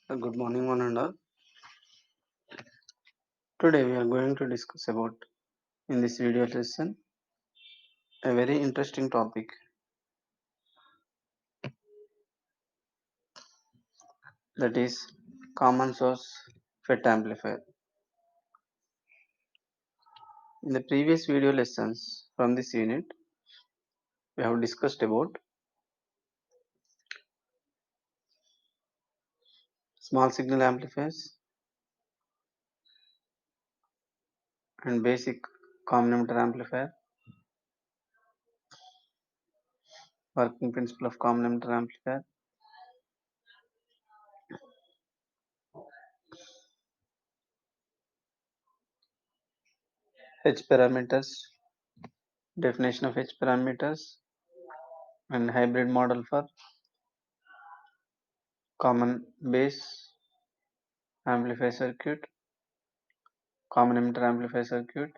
Good morning, one and all. Today we are going to discuss about in this video lesson a very interesting topic, that is common source FET amplifier. In the previous video lessons from this unit, we have discussed about small signal amplifiers and basic common emitter amplifier, working principle of common emitter amplifier, H parameters, definition of H parameters, and hybrid model for common base amplifier circuit, common emitter amplifier circuit,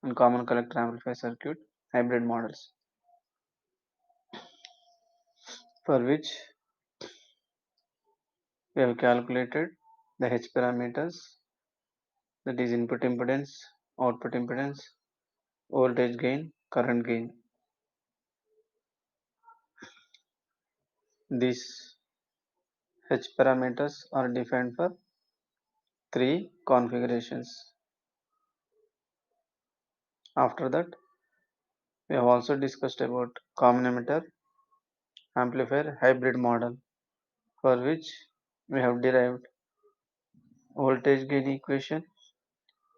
and common collector amplifier circuit hybrid models, for which we have calculated the H parameters, that is input impedance, output impedance, voltage gain, current gain. These H parameters are defined for three configurations. After that, we have also discussed about common emitter amplifier hybrid model, for which we have derived voltage gain equation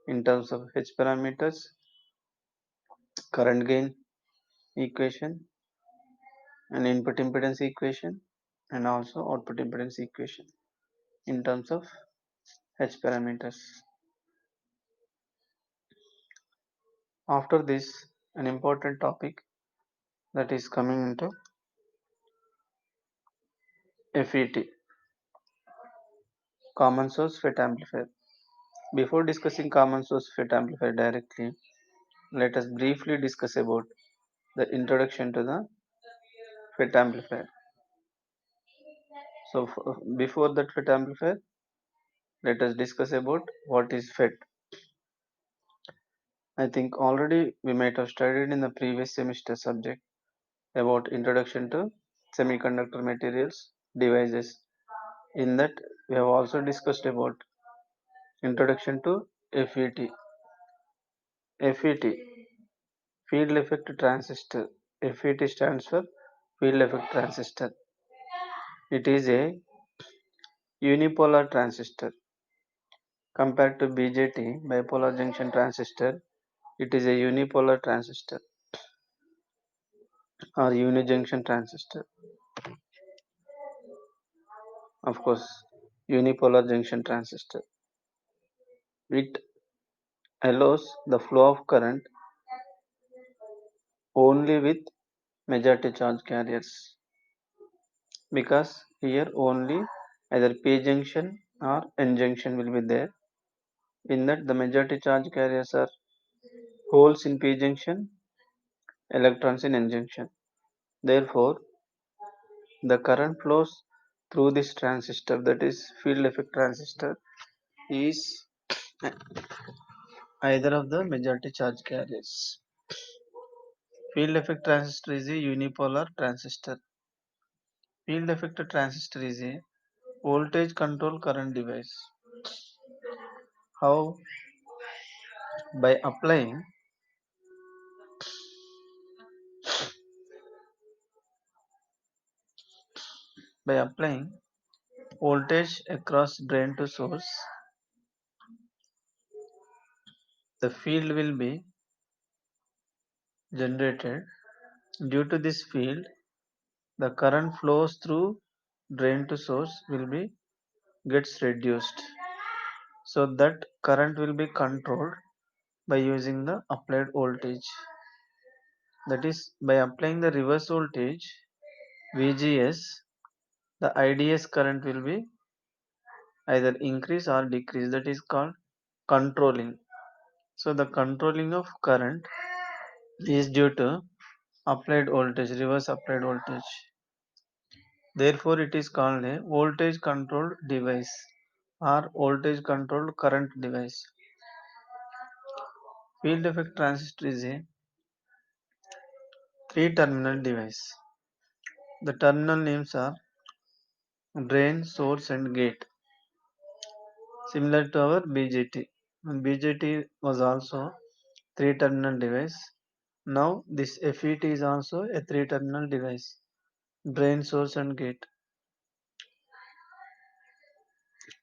in terms of H parameters, current gain equation, and input impedance equation, and also output impedance equation in terms of H parameters. After this, an important topic that is coming into FET, common source FET amplifier. Before discussing common source FET amplifier directly, let us briefly discuss about the introduction to the FET amplifier. So before that FET amplifier, let us discuss about what is FET. I think already we might have studied in the previous semester subject about introduction to semiconductor materials devices. In that, we have also discussed about introduction to FET. FET, field effect transistor. FET stands for field effect transistor. It is a unipolar transistor. Compared to BJT, bipolar junction transistor, it is a unipolar transistor or unijunction transistor. Of course, unipolar junction transistor. It allows the flow of current only with majority charge carriers, because here only either P junction or N junction will be there. In that, the majority charge carriers are holes in P junction, electrons in N junction. Therefore, the current flows through this transistor, that is field effect transistor, is either of the majority charge carriers. Field effect transistor is a unipolar transistor. Field effect transistor is a voltage control current device. How? By applying voltage across drain to source, the field will be generated. Due to this field, the current flows through drain to source will be gets reduced, so that current will be controlled by using the applied voltage. That is, by applying the reverse voltage VGS, the IDS current will be either increase or decrease. That is called controlling. So the controlling of current is due to applied voltage, reverse applied voltage. Therefore, it is called a voltage controlled device or voltage controlled current device. Field effect transistor is a three terminal device. The terminal names are drain, source, and gate, similar to our BJT. BJT was also three terminal device. Now this FET is also a three terminal device, drain, source, and gate.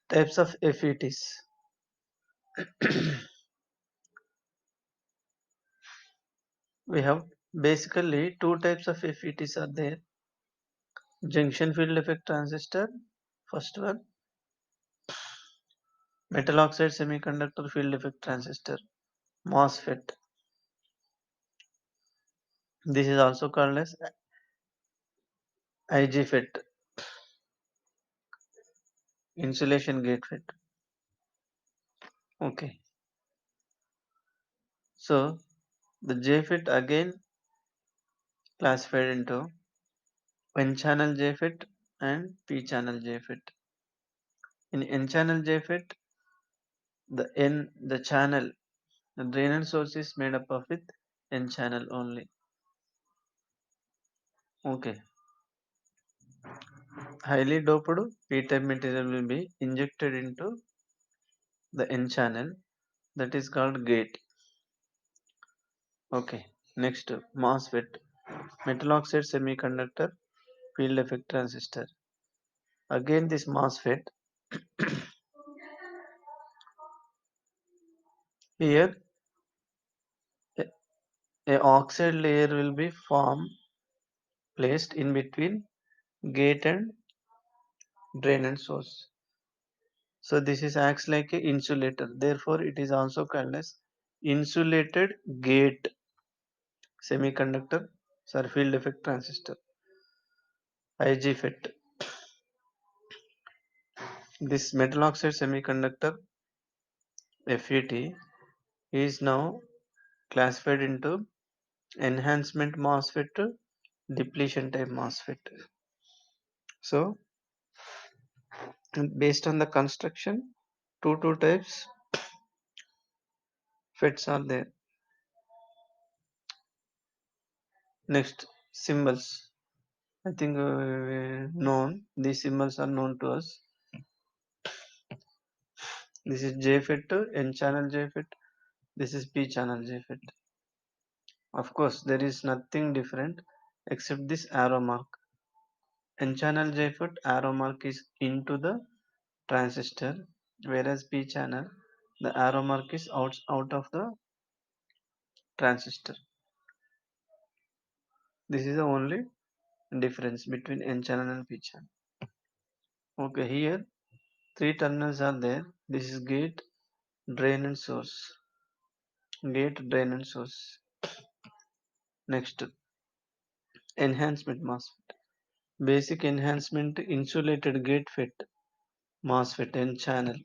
Types of FETs. We have basically two types of FETs are there. Junction field effect transistor, first one. Metal oxide semiconductor field effect transistor, MOSFET. This is also called as IGFET, insulation gate FET. Okay. So the JFET again classified into N-channel JFET and P-channel JFET. In N-channel JFET, the channel, the drain and source is made up of with N-channel only. Okay. Highly doped P-type material will be injected into the N-channel, that is called gate. Okay. Next, MOSFET, metal oxide semiconductor field effect transistor. Again, this MOSFET here a, a oxide layer will be placed in between gate and drain and source. So this is acts like a insulator. Therefore, it is also called as insulated gate semiconductor field effect transistor, IGFET. This metal oxide semiconductor FET is now classified into enhancement MOSFET, depletion type MOSFET. So based on the construction, two types FETs are there. Next, symbols. I think known. These symbols are known to us. This is JFET, N-channel JFET. This is P-channel JFET. Of course, there is nothing different except this arrow mark. N-channel JFET arrow mark is into the transistor, whereas P-channel the arrow mark is out of the transistor. This is the only difference between N-channel and P-channel. Okay, here three terminals are there. This is gate, drain and source. Gate, drain and source. Next, enhancement MOSFET. Basic enhancement insulated gate FET MOSFET N channel.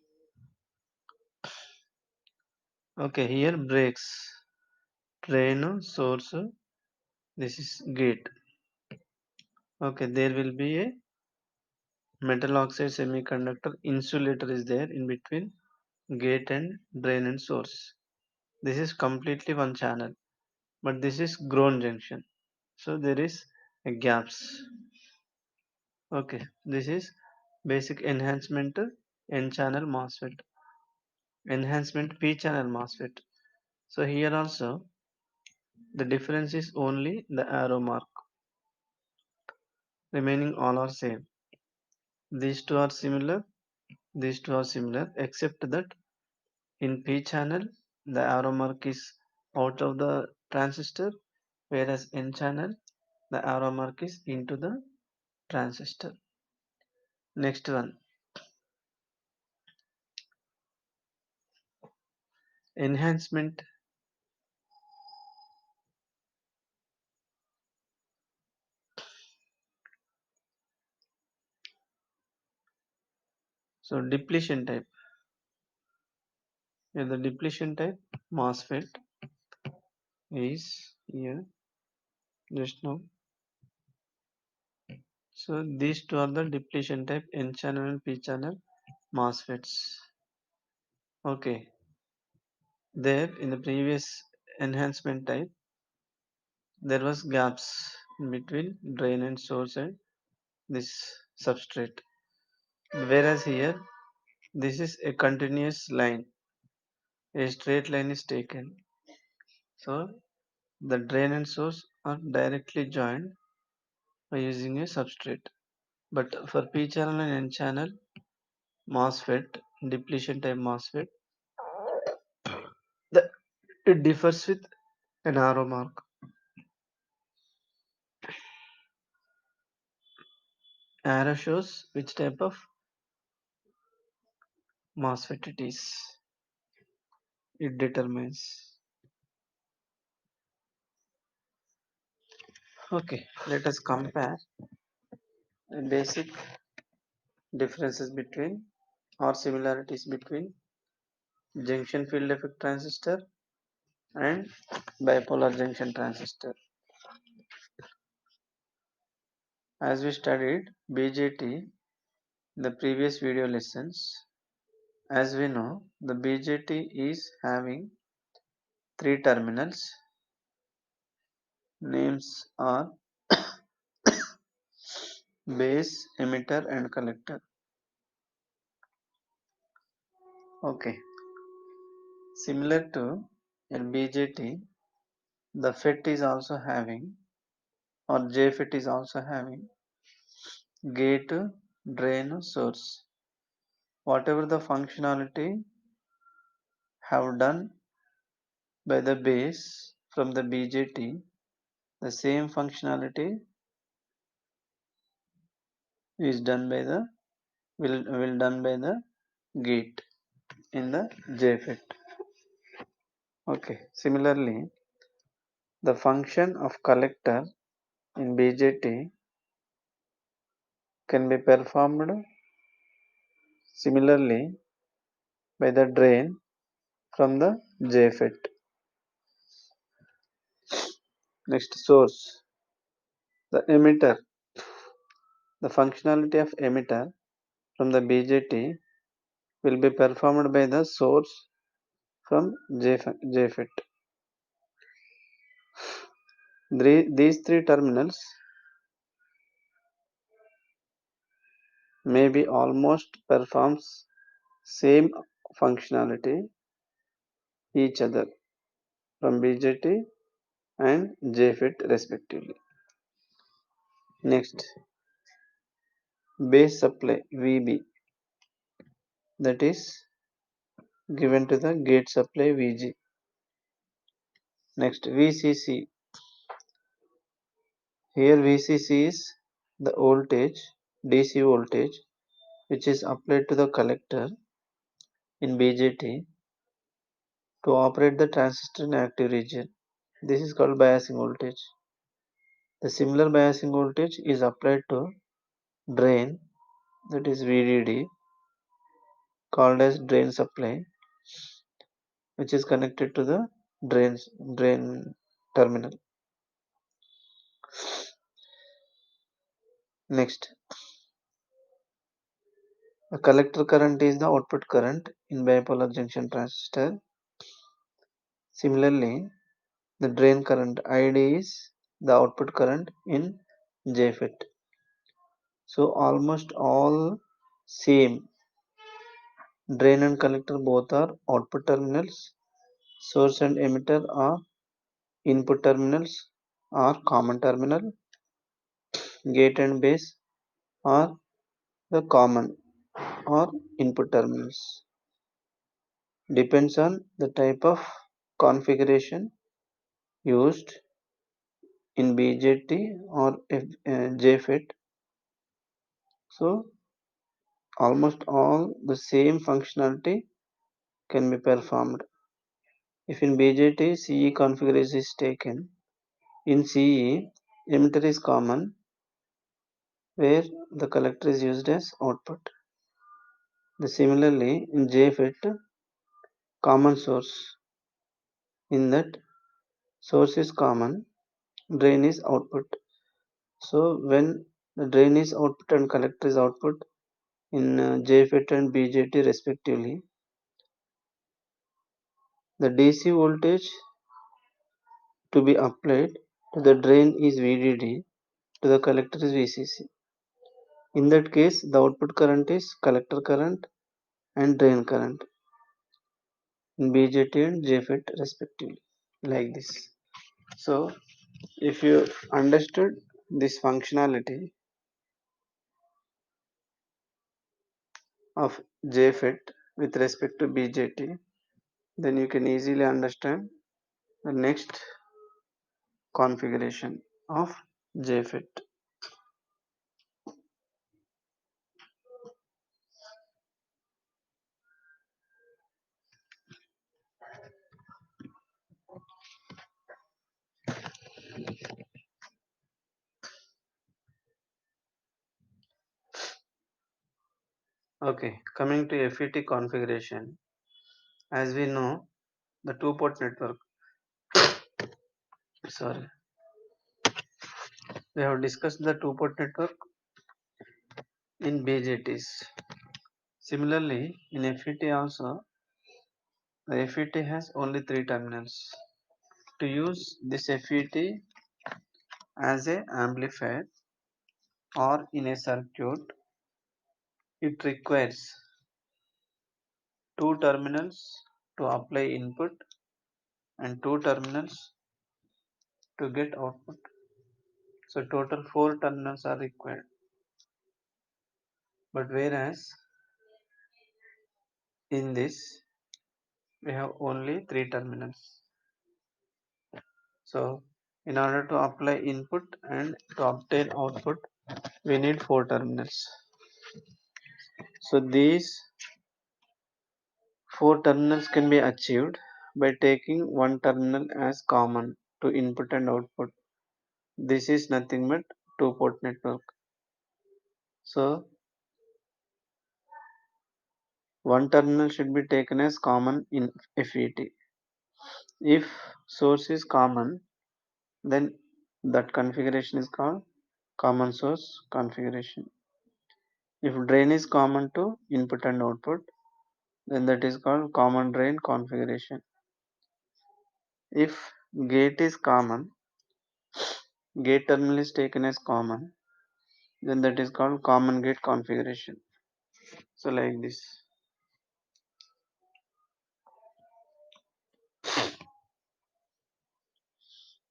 Okay, here breaks. Drain, source. This is gate. Okay, there will be a metal oxide semiconductor insulator is there in between gate and drain and source. This is completely one channel, but this is ground junction. So there is a gaps. Okay, this is basic enhancement N channel MOSFET. Enhancement P channel MOSFET. So here also the difference is only the arrow mark. Remaining all are same. These two are similar. These two are similar except that in P channel the arrow mark is out of the transistor, whereas N channel the arrow mark is into the transistor. Next one, enhancement. So depletion type. Here the depletion type MOSFET is here just now So these two are the depletion type N channel and P channel MOSFETs. Okay, there in the previous enhancement type there was gaps in between drain and source and this substrate. Whereas here this is a continuous line, a straight line is taken. So the drain and source are directly joined by using a substrate. But for P channel and N channel MOSFET, depletion type MOSFET, the, it differs with an arrow mark. Arrow shows which type of MOSFET it is. It determines. Okay, let us compare the basic differences between or similarities between junction field effect transistor and bipolar junction transistor. As we studied BJT in the previous video lessons, as we know, the BJT is having three terminals. Names are base, emitter and collector. Okay. Similar to in BJT, the FET is also having or JFET is also having gate, drain, source. Whatever the functionality have done by the base from the BJT, the same functionality is done by the will done by the gate in the JFET. Okay. Similarly, the function of collector in BJT can be performed similarly by the drain from the JFET. Next, source. The emitter. The functionality of emitter from the BJT will be performed by the source from JFET. These three terminals may be almost performs same functionality each other from BJT and JFET respectively. Next, base supply VB, that is given to the gate supply VG. Next, VCC. Here VCC is the voltage, DC voltage, which is applied to the collector in BJT to operate the transistor in active region. This is called biasing voltage. The similar biasing voltage is applied to drain, that is VDD, called as drain supply, which is connected to the drain terminal. Next, the collector current is the output current in bipolar junction transistor. Similarly, the drain current ID is the output current in JFET. So almost all same. Drain and collector both are output terminals. Source and emitter are input terminals or common terminal. Gate and base are the common or input terminals. Depends on the type of configuration used in BJT or JFET. So almost all the same functionality can be performed. If in BJT CE configuration is taken, in CE emitter is common where the collector is used as output. Similarly in JFET common source, in that source is common, drain is output. So when The drain is output and collector is output in JFET and BJT respectively. The DC voltage to be applied to the drain is VDD, to the collector is VCC. In that case, the output current is collector current and drain current in BJT and JFET respectively, like this. So, if you understood this functionality of JFET with respect to BJT, then you can easily understand the next configuration of JFET. Okay, coming to FET configuration, as we know, the two-port network, sorry, we have discussed the two-port network in BJTs. Similarly, in FET also, the FET has only three terminals. To use this FET as a amplifier or in a circuit, it requires two terminals to apply input and two terminals to get output. So total four terminals are required. But whereas in this we have only three terminals. So in order to apply input and to obtain output, we need four terminals. So these four terminals can be achieved by taking one terminal as common to input and output. This is nothing but two-port network. So one terminal should be taken as common in FET. If source is common, then that configuration is called common source configuration. If drain is common to input and output, then that is called common drain configuration. If gate is common, gate terminal is taken as common, then that is called common gate configuration. So like this.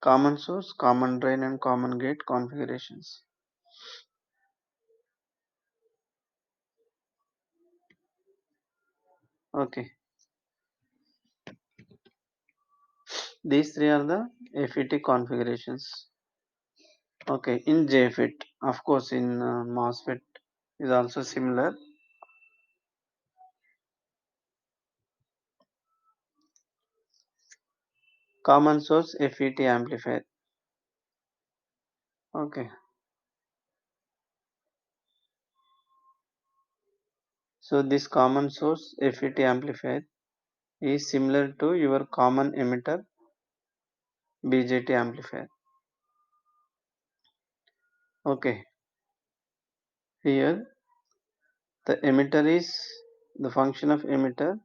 Common source, common drain and common gate configurations. Okay. These three are the FET configurations. Okay, in JFET, of course, in MOSFET is also similar. Common source FET amplifier. Okay, so this common source FET amplifier is similar to your common emitter BJT amplifier. Okay, here the emitter is the function of emitter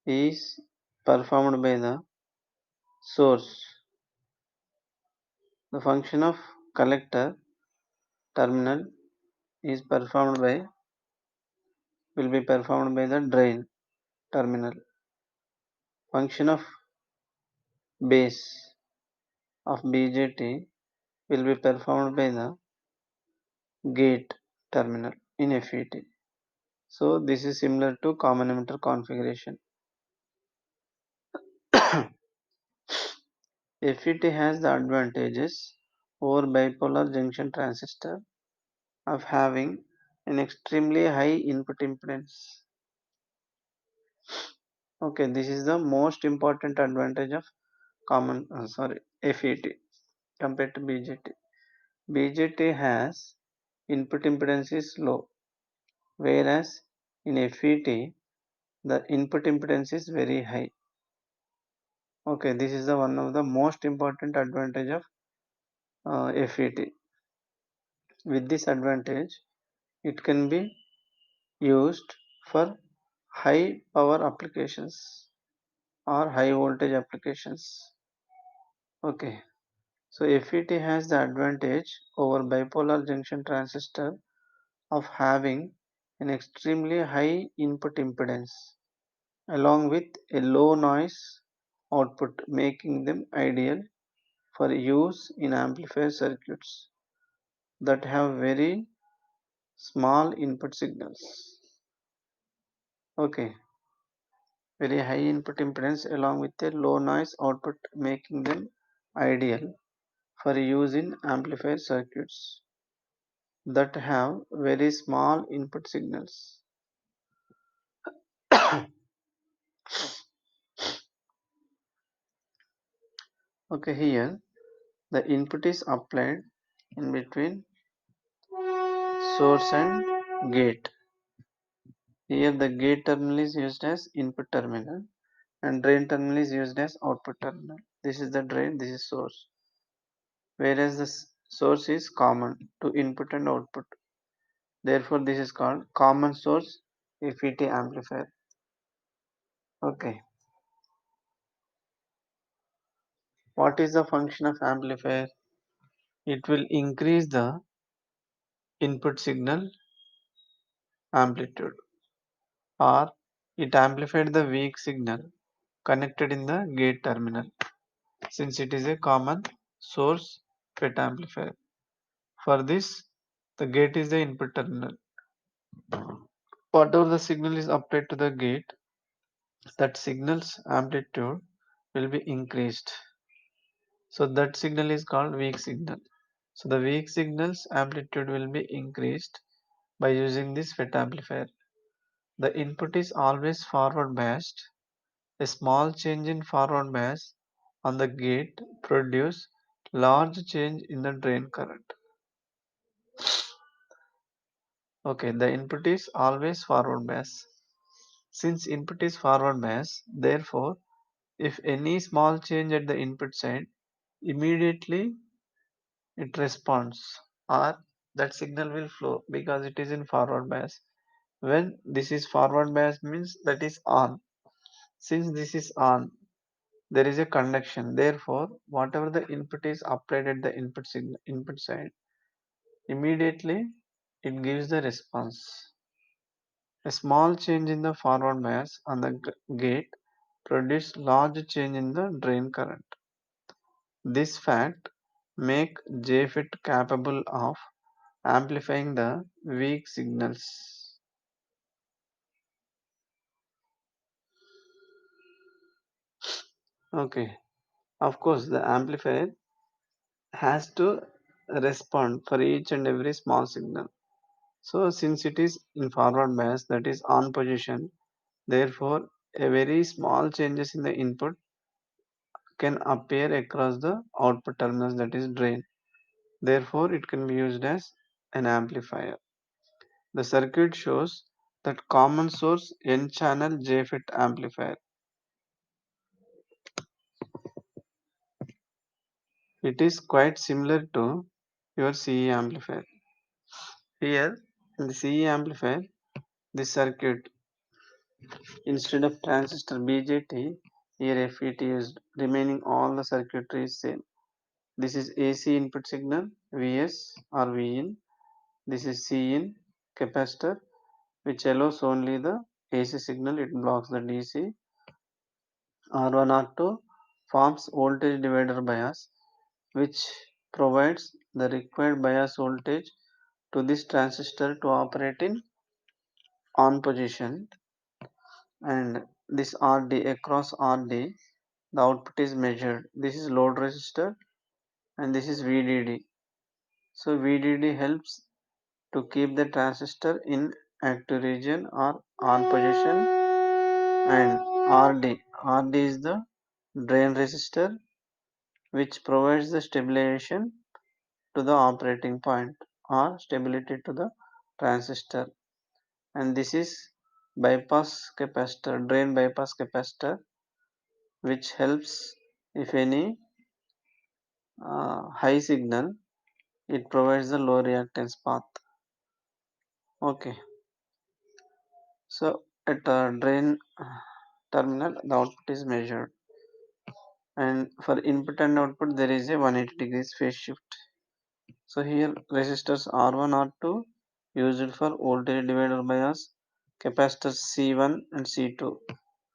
is performed by the source. The function of collector terminal is performed by will be performed by the drain terminal. Function of base of BJT will be performed by the gate terminal in FET. So this is similar to common emitter configuration. FET has the advantages over bipolar junction transistor of having an extremely high input impedance. Okay, this is the most important advantage of FET compared to BJT. BJT has input impedance is low, whereas in FET the input impedance is very high. Okay, this is the one of the most important advantage of FET. With this advantage, it can be used for high power applications or high voltage applications. Okay, so FET has the advantage over bipolar junction transistor of having an extremely high input impedance along with a low noise output, making them ideal for use in amplifier circuits that have very small input signals. Okay, very high input impedance along with a low noise output, making them ideal for use in amplifier circuits that have very small input signals. Okay, here the input is applied in between source and gate. Here the gate terminal is used as input terminal and drain terminal is used as output terminal. This is the drain, this is source. Whereas the source is common to input and output. Therefore, this is called common source FET amplifier. Okay. What is the function of amplifier? It will increase the input signal amplitude, or it amplified the weak signal connected in the gate terminal, since it is a common source FET amplifier. For this, the gate is the input terminal. Whatever the signal is applied to the gate, that signal's amplitude will be increased. So that signal is called weak signal. So the weak signal's amplitude will be increased by using this FET amplifier. The input is always forward biased. A small change in forward bias on the gate produce large change in the drain current. Okay, the input is always forward bias. Since input is forward bias, therefore, if any small change at the input side, immediately it responds or that signal will flow because it is in forward bias. When this is forward bias means that is on. Since this is on, there is a conduction. Therefore, whatever the input is applied at the input signal input side, immediately it gives the response. A small change in the forward bias on the gate produces large change in the drain current. This fact make JFET capable of amplifying the weak signals. Okay, of course the amplifier has to respond for each and every small signal. So since it is in forward bias, that is on position, therefore a very small changes in the input can appear across the output terminals, that is drain. Therefore it can be used as an amplifier. The circuit shows that common source N-channel JFET amplifier. It is quite similar to your CE amplifier. Here in the CE amplifier, this circuit, instead of transistor BJT, here FET used, remaining all the circuitry is same. This is AC input signal Vs or Vin. This is Cin capacitor, which allows only the AC signal, it blocks the DC. R1 R2 forms voltage divider bias, which provides the required bias voltage to this transistor to operate in on position. And this RD, across RD the output is measured. This is load resistor and this is VDD. So VDD helps to keep the transistor in active region or on position, and RD is the drain resistor, which provides the stabilization to the operating point or stability to the transistor. And this is bypass capacitor, drain bypass capacitor, which helps if any high signal it provides the low reactance path. Okay, so at drain terminal, the output is measured, and for input and output, there is a 180 degrees phase shift. So here resistors R1, R2 used for voltage divider bias, capacitors C1 and C2.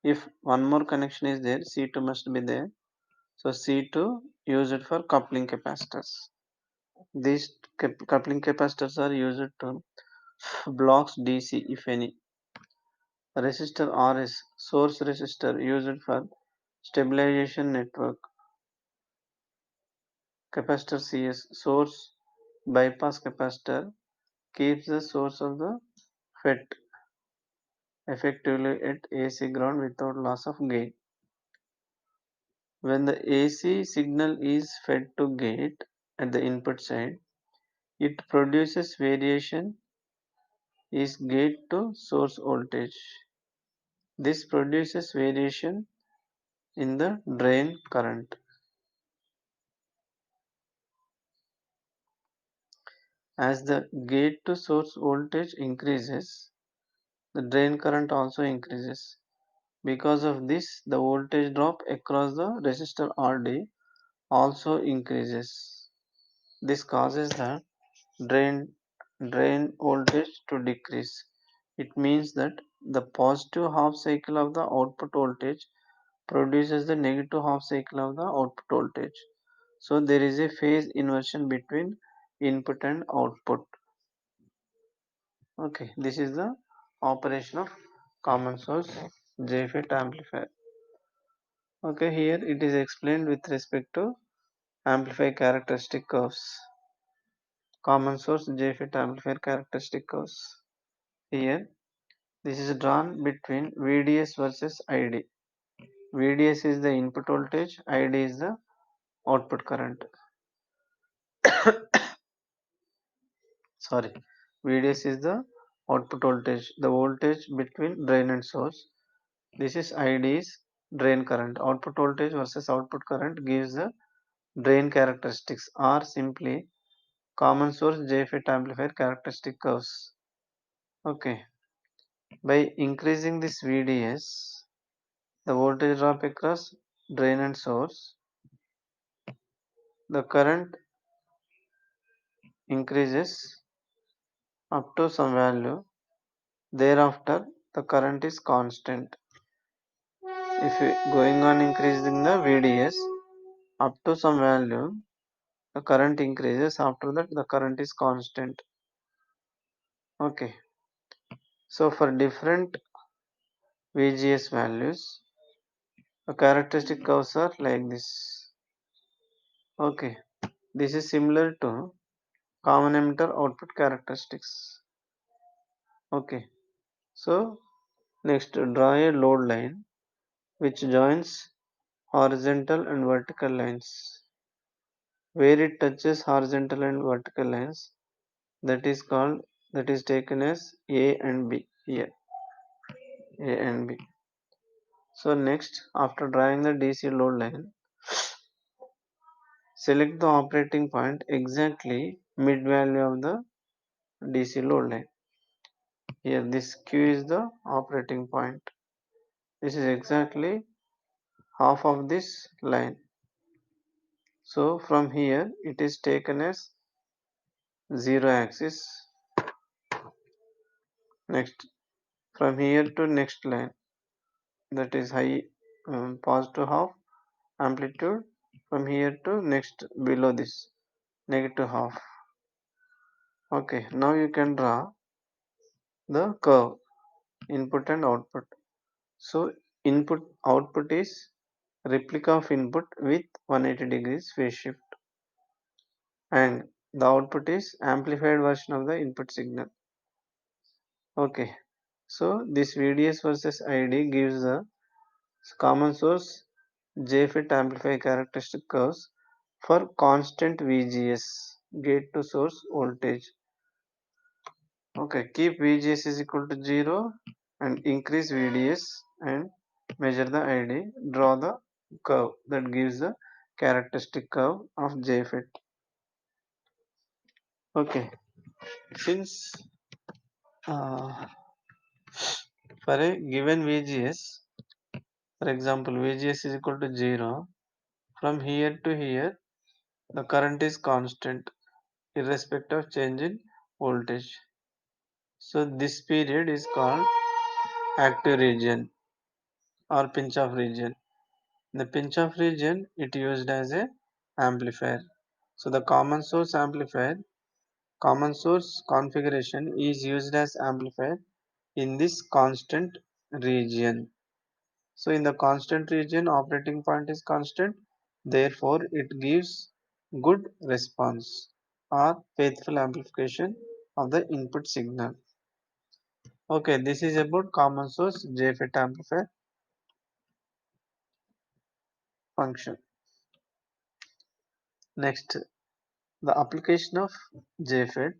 If one more connection is there, C2 must be there. So C2 used for coupling capacitors. These coupling capacitors are used to blocks DC if any. Resistor RS, source resistor used for stabilization network. Capacitor CS, source bypass capacitor, keeps the source of the FET effectively at AC ground without loss of gain. When the AC signal is fed to gate at the input side, it produces variation is gate to source voltage. This produces variation in the drain current. As the gate to source voltage increases, the drain current also increases. Because of this, the voltage drop across the resistor RD also increases. This causes the drain drain voltage to decrease. It means that the positive half cycle of the output voltage produces the negative half cycle of the output voltage. So there is a phase inversion between input and output. Okay, this is the operation of common source JFET amplifier. Okay, here it is explained with respect to amplifier characteristic curves. Common source JFET amplifier characteristic curves. Here, this is drawn between VDS versus ID. VDS is the input voltage, ID is the output current. Sorry, VDS is the output voltage, the voltage between drain and source. This is ID is drain current. Output voltage versus output current gives the drain characteristics or simply common source JFET amplifier characteristic curves. Okay, by increasing this VDS, the voltage drop across drain and source, the current increases up to some value. Thereafter, the current is constant. If going on increasing the VDS up to some value, the current increases. After that, the current is constant. Okay. So for different VGS values, the characteristic curves are like this. Okay. This is similar to common emitter output characteristics. Okay. So next, draw a load line which joins horizontal and vertical lines. Where it touches horizontal and vertical lines, that is taken as A and B here. A and B. So next, after drawing the DC load line, select the operating point exactly mid value of the DC load line. Here this Q is the operating point. This is exactly half of this line. So from here it is taken as 0 axis. Next, from here to next line, that is high positive half amplitude. From here to next below this negative half. Okay, now you can draw the curve input and output. So input output is replica of input with 180 degrees phase shift, and the output is amplified version of the input signal. Okay, so this VDS versus ID gives the common source JFET amplifier characteristic curves for constant VGS, gate to source voltage. Okay, keep VGS is equal to 0 and increase VDS and measure the ID. Draw the curve that gives the characteristic curve of JFET. Okay, since uh, for a given VGS, for example, VGS is equal to 0, from here to here, the current is constant irrespective of change in voltage. So this period is called active region or pinch off region. The pinch off region it used as a amplifier. So the common source configuration is used as amplifier in this constant region. So in the constant region operating point is constant, therefore it gives good response or faithful amplification of the input signal. Okay, this is about common source JFET amplifier function. Next, the application of JFET.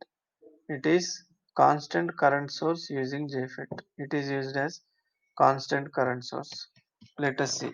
It is constant current source using JFET. It is used as constant current source. Let us see.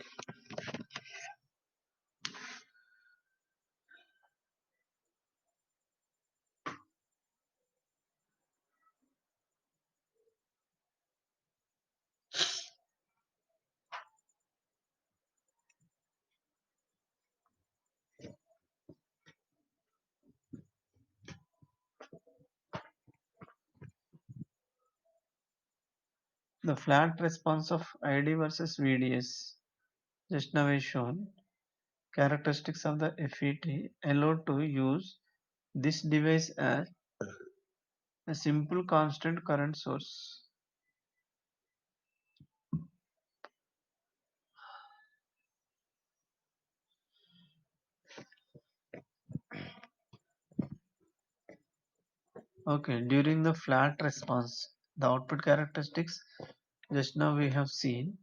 The flat response of ID versus VDS. Just now is shown. Characteristics of the FET allow to use this device as a simple constant current source. Okay, during the flat response, the output characteristics just now we have seen.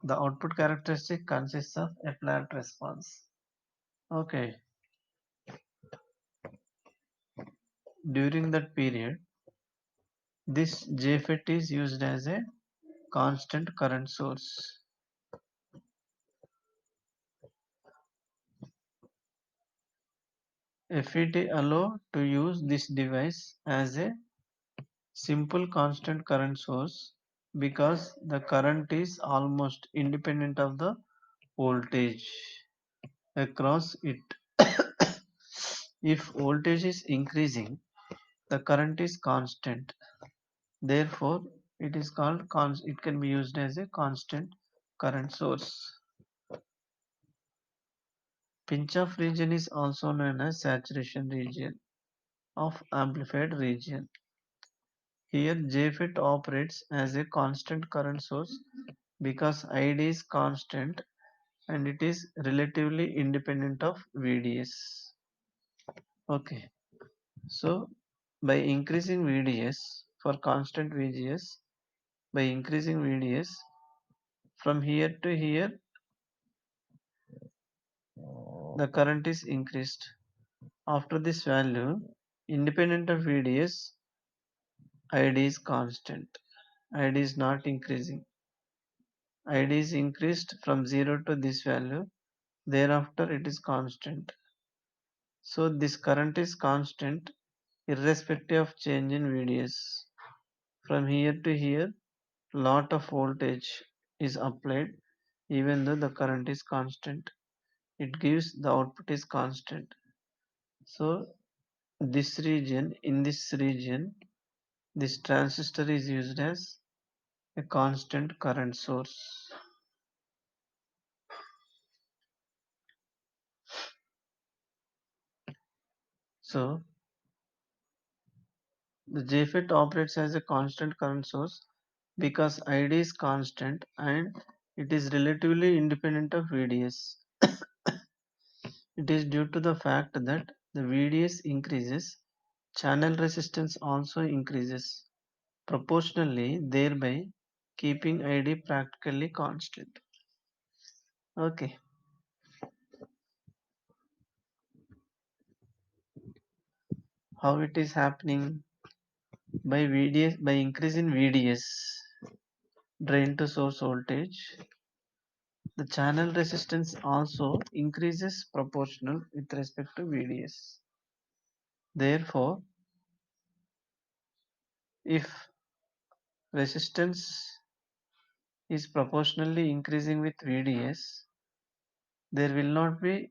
The output characteristic consists of a flat response. Okay, during that period, this JFET is used as a constant current source. FET allow to use this device as a simple constant current source because the current is almost independent of the voltage across it. If voltage is increasing, the current is constant. Therefore, it is called it can be used as a constant current source. Pinch off region is also known as saturation region of amplified region. Here JFET operates as a constant current source because ID is constant and it is relatively independent of VDS. Okay, so by increasing VDS for constant VGS, by increasing VDS from here to here, the current is increased. After this value, independent of VDS, ID is constant. ID is not increasing. ID is increased from 0 to this value. Thereafter, it is constant. So this current is constant irrespective of change in VDS. From here to here, lot of voltage is applied even though the current is constant. It gives the output is constant. So this region, in this region, this transistor is used as a constant current source. So the JFET operates as a constant current source because ID is constant and it is relatively independent of VDS. It is due to the fact that the VDS increases, channel resistance also increases proportionally, thereby keeping ID practically constant. Okay, how it is happening? By VDS, by increasing VDS, drain to source voltage, the channel resistance also increases proportional with respect to VDS. Therefore, If resistance is proportionally increasing with VDS, there will not be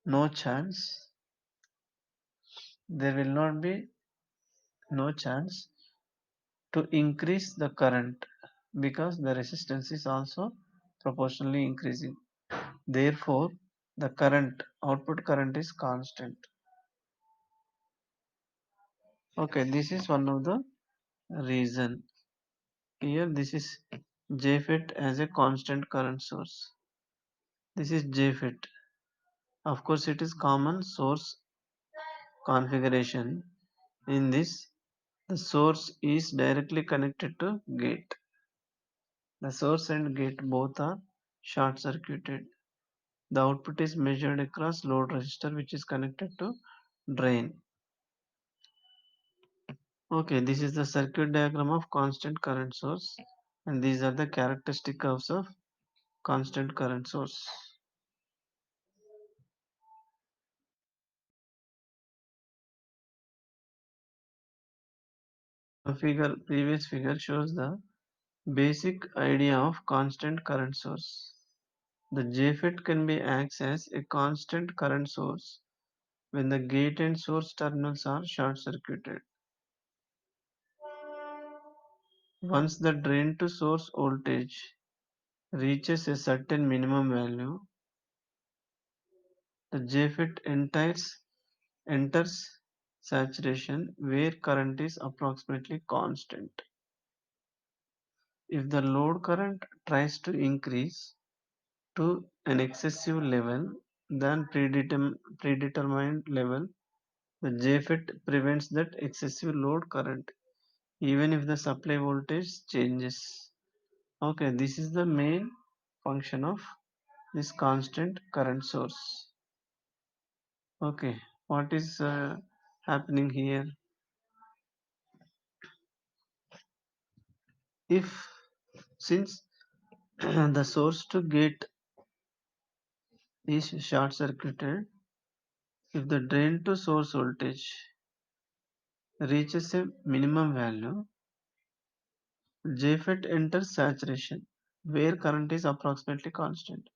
no chance, there will not be no chance to increase the current because the resistance is also proportionally increasing. Therefore, the current, output current is constant. Okay, this is one of the reason. Here this is JFET as a constant current source. This is JFET. Of course, it is common source configuration. In this, the source is directly connected to gate. The source and gate both are short circuited. The output is measured across load resistor which is connected to drain. Okay, this is the circuit diagram of constant current source, and these are the characteristic curves of constant current source. The previous figure shows the basic idea of constant current source. The JFET can be acts as a constant current source when the gate and source terminals are short circuited. Once the drain to source voltage reaches a certain minimum value, the JFET enters saturation where current is approximately constant. If the load current tries to increase to an excessive level than predetermined level, the JFET prevents that excessive load current even if the supply voltage changes. Okay, this is the main function of this constant current source. Okay, what is happening here? If since the source to gate is short circuited, if the drain to source voltage reaches a minimum value, JFET enters saturation where current is approximately constant.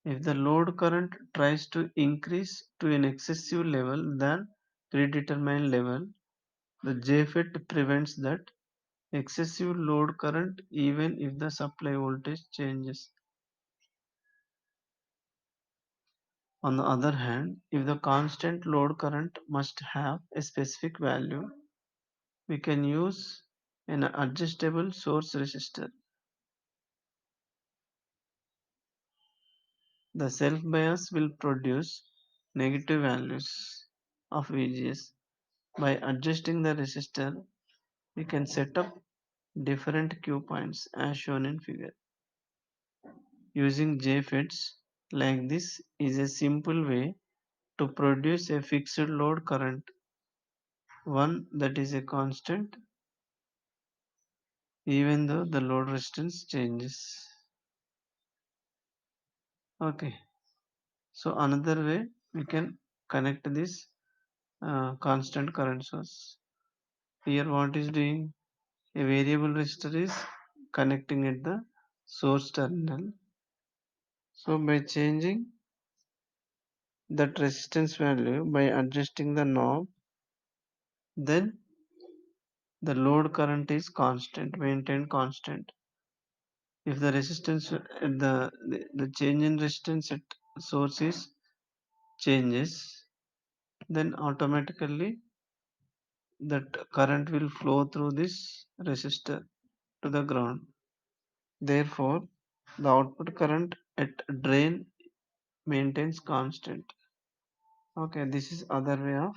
If the load current tries to increase to an excessive level than predetermined level, the JFET prevents that excessive load current even if the supply voltage changes. On the other hand, if the constant load current must have a specific value, we can use an adjustable source resistor. The self bias will produce negative values of VGS. By adjusting the resistor, we can set up different Q points as shown in figure. Using JFETs like this is a simple way to produce a fixed load current, one that is a constant even though the load resistance changes. Okay, so another way we can connect this constant current source. Here what is doing? A variable resistor is connecting at the source terminal. So by changing that resistance value by adjusting the knob, then the load current is constant, maintained constant. If the resistance at the change in resistance at source is changes, then automatically that current will flow through this resistor to the ground. Therefore, the output current at drain maintains constant. Okay, this is other way of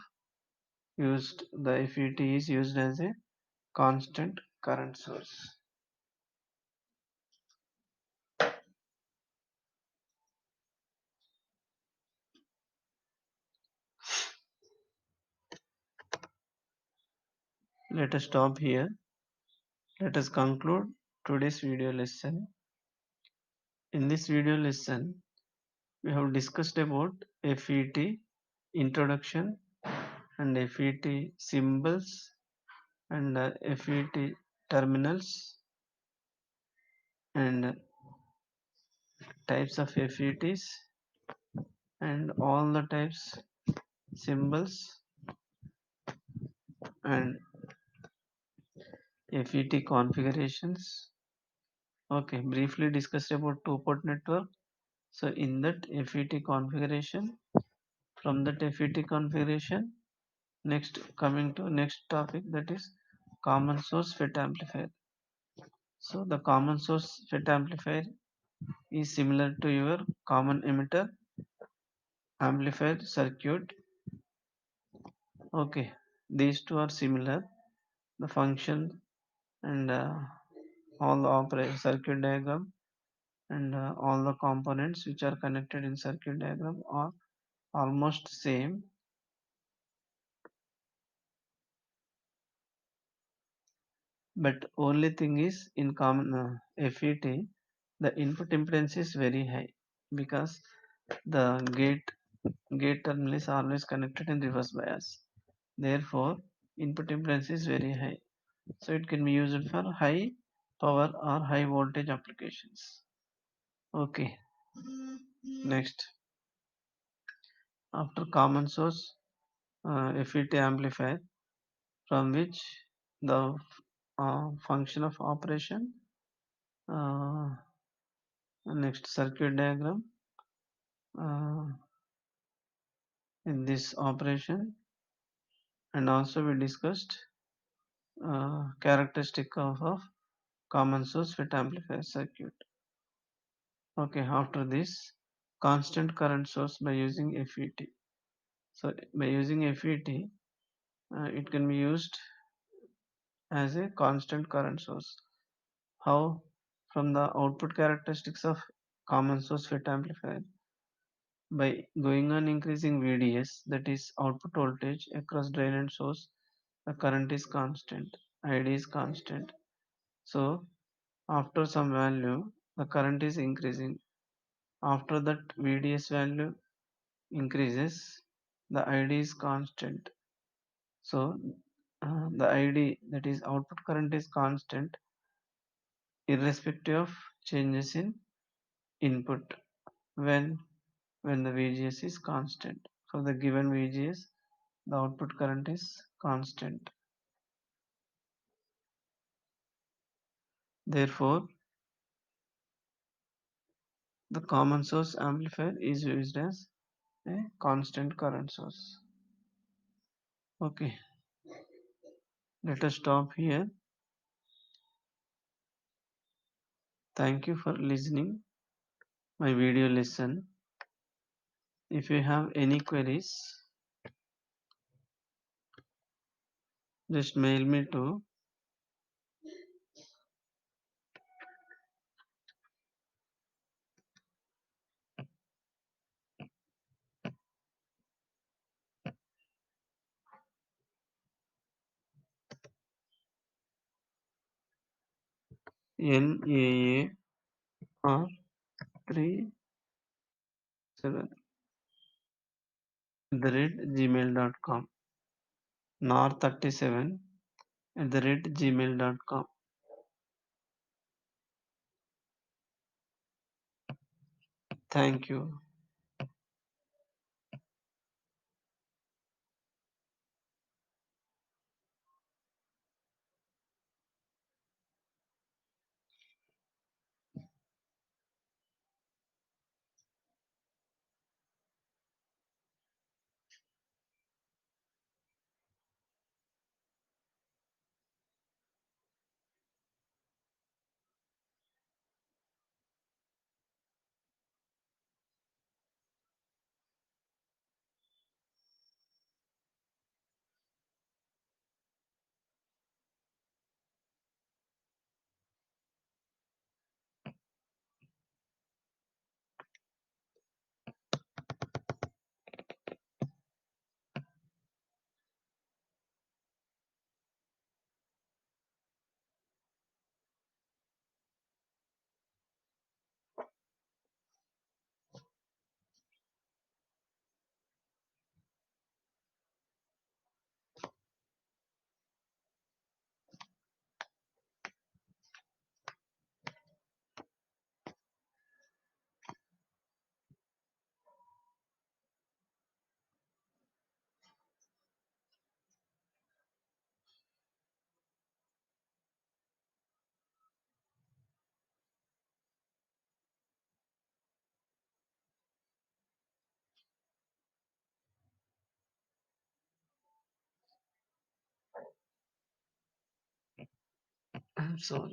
used. The FET is used as a constant current source. Let us stop here. Let us conclude today's video lesson. In this video lesson, we have discussed about FET introduction and FET symbols and FET terminals and types of FETs and all the types symbols and FET configurations. Okay, briefly discussed about two-port network. So in that FET configuration, from that FET configuration, next coming to next topic, that is common source FET amplifier. So the common source FET amplifier is similar to your common emitter amplifier circuit. Okay, these two are similar. The function and all the operate circuit diagram and all the components which are connected in circuit diagram are almost same, but only thing is in common FET the input impedance is very high because the gate terminal is always connected in reverse bias. Therefore, input impedance is very high. So it can be used for high power or high voltage applications. Okay, next after common source FET amplifier from which the function of operation, uh, next circuit diagram uh, in this operation, and also we discussed characteristic of common source FET amplifier circuit. Okay, after this constant current source by using FET. So by using FET, it can be used as a constant current source. How? From the output characteristics of common source FET amplifier, by going on increasing VDS, that is output voltage across drain and source, the current is constant, ID is constant. So after some value, the current is increasing. After that VDS value increases, the ID is constant. So the ID, that is output current, is constant irrespective of changes in input when the VGS is constant. For the given VGS, the output current is constant. Therefore, the common source amplifier is used as a constant current source. Okay, let us stop here. Thank you for listening my video lesson. If you have any queries, just mail me to NAAR37@gmail.com, NAAR37@gmail.com. Thank you. I'm sorry.